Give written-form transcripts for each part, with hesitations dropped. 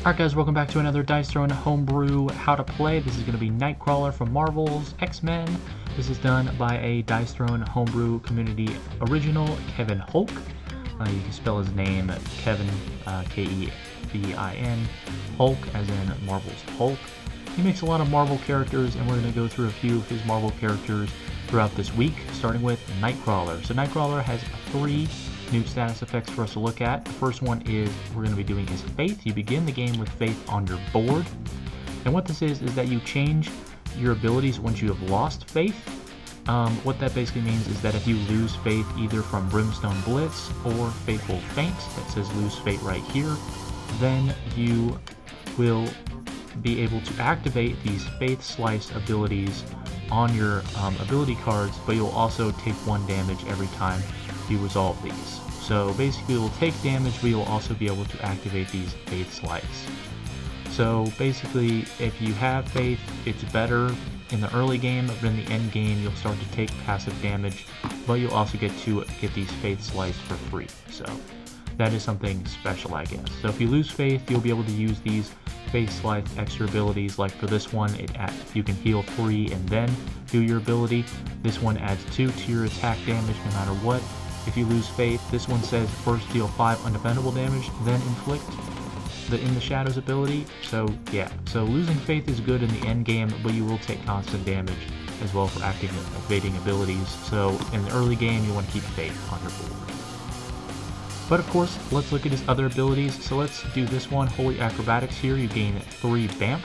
Alright guys, welcome back to another Dice Throne homebrew how to play. This is going to be Nightcrawler from Marvel's X-Men. This is done by a Dice Throne homebrew community original, Kevin Hulk. You can spell his name Kevin, K-E-V-I-N, Hulk as in Marvel's Hulk. He makes a lot of Marvel characters, and we're going to go through a few of his Marvel characters throughout this week, starting with Nightcrawler. So Nightcrawler has 3 new status effects for us to look at. The first one is we're going to be doing is Faith. You begin the game with Faith on your board. And what this is that you change your abilities once you have lost Faith. What that basically means is that if you lose Faith either from Brimstone Blitz or Fateful Feint, that says lose Fate right here, then you will be able to activate these Faith Slice abilities on your ability cards, but you'll also take 1 damage every time you resolve these. So basically you'll take damage, but you'll also be able to activate these Faith Slice. So basically if you have Faith, it's better in the early game, but in the end game you'll start to take passive damage, but you'll also get to get these Faith Slice for free. So that is something special, I guess. So if you lose Faith, you'll be able to use these Faith Slice extra abilities. Like for this one, you can heal 3 and then do your ability. This one adds 2 to your attack damage no matter what. If you lose Faith, this one says first deal 5 undefendable damage, then inflict the In the Shadows ability. So yeah, so losing Faith is good in the end game, but you will take constant damage as well for activating abilities. So in the early game, you want to keep Faith on your board. But of course, let's look at his other abilities. So let's do this one, Holy Acrobatics here. You gain 3 BAMF,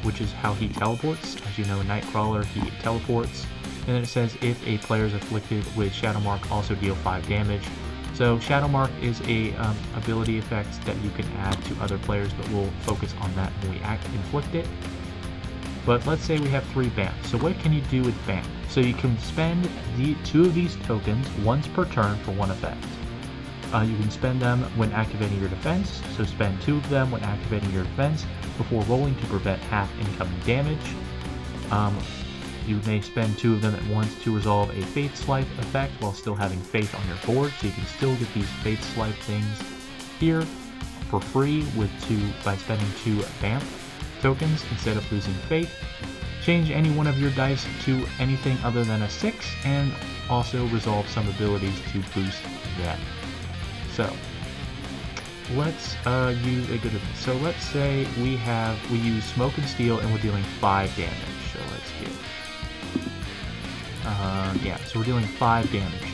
which is how he teleports. As you know, Nightcrawler, he teleports. And then it says if a player is afflicted with Shadow Mark, also deal 5 damage. So Shadow Mark is a ability effect that you can add to other players, but we'll focus on that when we inflict it. But let's say we have 3 BAMF. So what can you do with BAMF? So you can spend 2 of these tokens once per turn for 1 effect. You can spend them when activating your defense, so spend 2 of them when activating your defense before rolling to prevent half incoming damage. You may spend 2 of them at once to resolve a Faith Slice effect while still having Faith on your board, so you can still get these Faith Slice things here for free by spending 2 BAMF tokens instead of losing Faith. Change any one of your dice to anything other than a 6, and also resolve some abilities to boost them. So let's use a good one. So let's say we use Smoke and Steel and we're dealing 5 damage. So let's get so we're dealing 5 damage.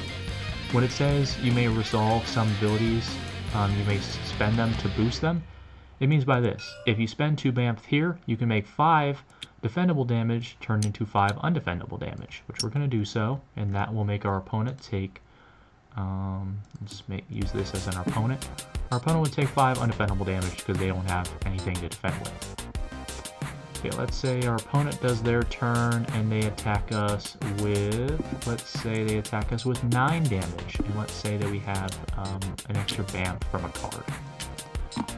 When it says you may resolve some abilities, you may spend them to boost them. It means by this: if you spend 2 BAMF here, you can make 5 defendable damage turn into 5 undefendable damage, which we're going to do so, and that will make our opponent take. Use this as an opponent. Our opponent would take 5 undefendable damage because they don't have anything to defend with. Okay, let's say our opponent does their turn and they attack us with, let's say they attack us with 9 damage, and let's say that we have an extra BAMF from a card.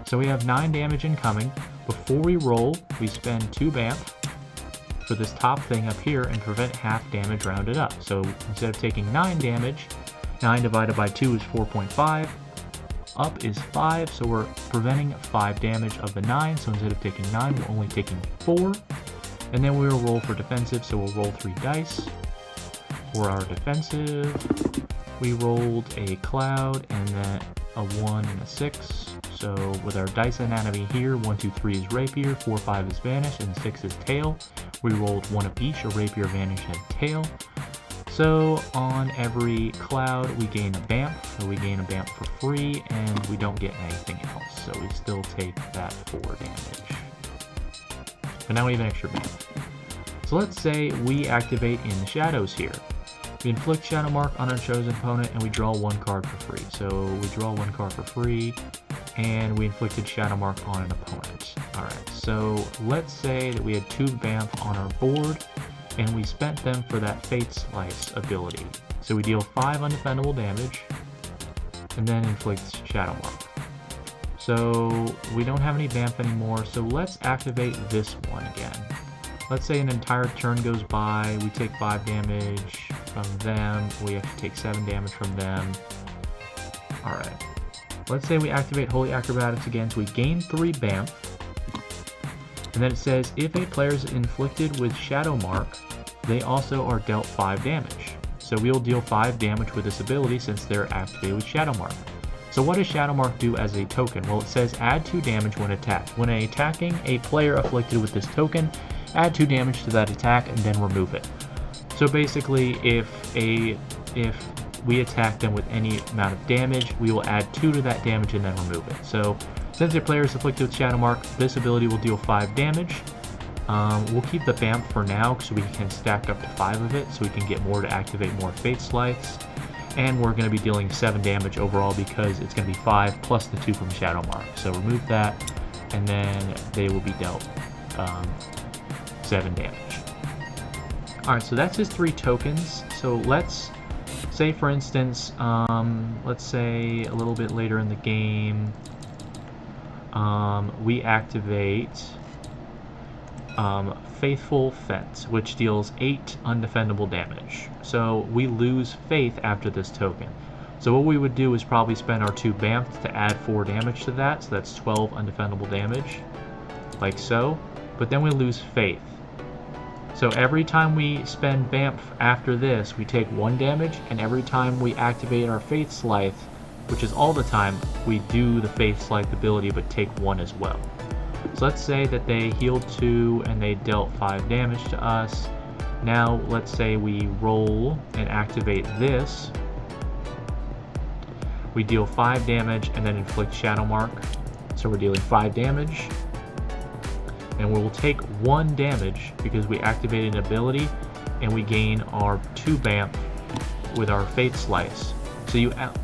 So we have 9 damage incoming. Before we roll, we spend 2 BAMF for this top thing up here and prevent half damage rounded up. So instead of taking 9 damage, 9 divided by 2 is 4.5. Up is 5, so we're preventing 5 damage of the 9. So instead of taking 9, we're only taking 4. And then we'll roll for defensive, so we'll roll 3 dice. For our defensive, we rolled a cloud and then a 1 and a 6. So with our dice anatomy here, 1, 2, 3 is rapier, 4, 5 is vanish, and 6 is tail. We rolled 1 of each, a rapier, vanish, and tail. So on every cloud we gain a BAMF, so we gain a BAMF for free, and we don't get anything else. So we still take that 4 damage. But now we have an extra BAMF. So let's say we activate In the Shadows here. We inflict Shadow Mark on our chosen opponent and we draw 1 card for free. So we draw 1 card for free, and we inflicted Shadow Mark on an opponent. Alright, so let's say that we had 2 BAMF on our board, and we spent them for that Faith Slice ability. So we deal 5 undefendable damage, and then inflict Shadow Mark. So we don't have any BAMF anymore, so let's activate this one again. Let's say an entire turn goes by, we take 5 damage from them, we have to take 7 damage from them. Alright. let's say we activate Holy Acrobatics again, so we gain 3 BAMF. And then it says, if a player is inflicted with Shadow Mark, they also are dealt 5 damage. So we'll deal 5 damage with this ability since they're activated with Shadow Mark. So what does Shadow Mark do as a token? Well, it says add 2 damage when attacked. When attacking a player afflicted with this token, add 2 damage to that attack and then remove it. So basically, if we attack them with any amount of damage, we will add 2 to that damage and then remove it. So since a player is afflicted with Shadow Mark, this ability will deal 5 damage. We'll keep the BAMF for now so we can stack up to 5 of it so we can get more to activate more Fate Slices. And we're going to be dealing 7 damage overall because it's going to be 5 plus the 2 from Shadow Mark. So remove that, and then they will be dealt 7 damage. Alright, so that's his 3 tokens. So let's say, for instance, let's say a little bit later in the game, we activate Faithful Fence, which deals 8 undefendable damage. So we lose Faith after this token. So what we would do is probably spend our 2 BAMF to add 4 damage to that, so that's 12 undefendable damage, like so. But then we lose Faith. So every time we spend BAMF after this, we take 1 damage, and every time we activate our Faith Slice, which is all the time, we do the Faith Slice ability but take 1 as well. So let's say that they healed 2 and they dealt 5 damage to us. Now let's say we roll and activate this. We deal 5 damage and then inflict Shadow Mark. So we're dealing 5 damage. And we will take 1 damage because we activated an ability and we gain our 2 BAMF with our Fate Slice. So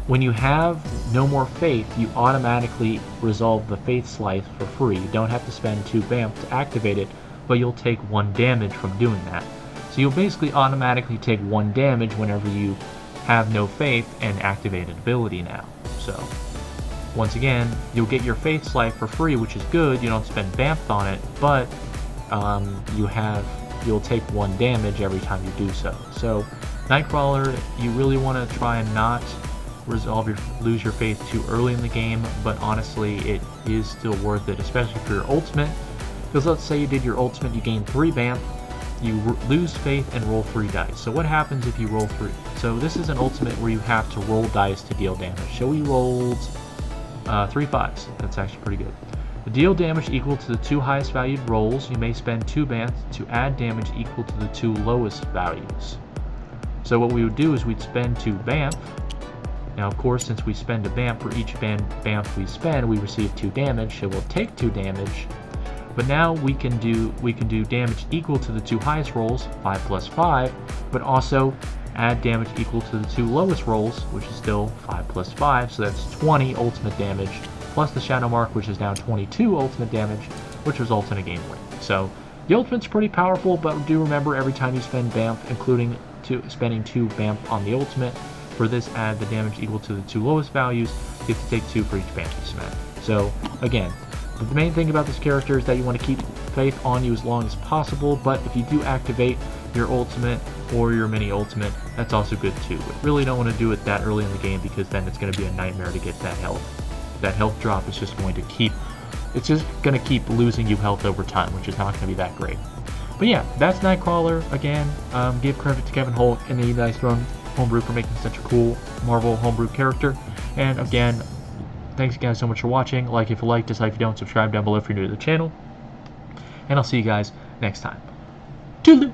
when you have no more Faith, you automatically resolve the Faith Slice for free. You don't have to spend 2 BAMF to activate it, but you'll take 1 damage from doing that. So you'll basically automatically take 1 damage whenever you have no Faith and activate an ability now. So once again, you'll get your Faith Slice for free, which is good. You don't spend BAMF on it, but you'll take 1 damage every time you do so. So Nightcrawler, you really want to try and not lose your Faith too early in the game, but honestly, it is still worth it, especially for your ultimate. Because let's say you did your ultimate, you gain 3 BAMF, you lose Faith and roll 3 dice. So what happens if you roll 3? So this is an ultimate where you have to roll dice to deal damage. So we rolled 3 5s. That's actually pretty good. To deal damage equal to the 2 highest valued rolls, you may spend 2 BAMF to add damage equal to the 2 lowest values. So what we would do is we'd spend 2 BAMF. Now of course, since we spend a BAMF for each BAMF we spend, we receive 2 damage, so we'll take 2 damage. But now we can do damage equal to the 2 highest rolls, 5 plus 5, but also add damage equal to the 2 lowest rolls, which is still 5 plus 5, so that's 20 ultimate damage, plus the Shadow Mark, which is now 22 ultimate damage, which results in a game win. So the ultimate's pretty powerful, but do remember every time you spend BAMF, including spending 2 BAMF on the ultimate, for this add the damage equal to the 2 lowest values, you have to take 2 for each BAMF you spend. So again, the main thing about this character is that you want to keep Faith on you as long as possible, but if you do activate your ultimate or your mini ultimate, that's also good too. But really don't want to do it that early in the game because then it's going to be a nightmare to get that health. That health drop is just going to keep losing you health over time, which is not going to be that great. But yeah, that's Nightcrawler. Again, give credit to Kevin Holt and the Dice Throne homebrew for making such a cool Marvel homebrew character. And again, thanks guys so much for watching. Like if you like, dislike if you don't, subscribe down below if you're new to the channel. And I'll see you guys next time. Toodaloo!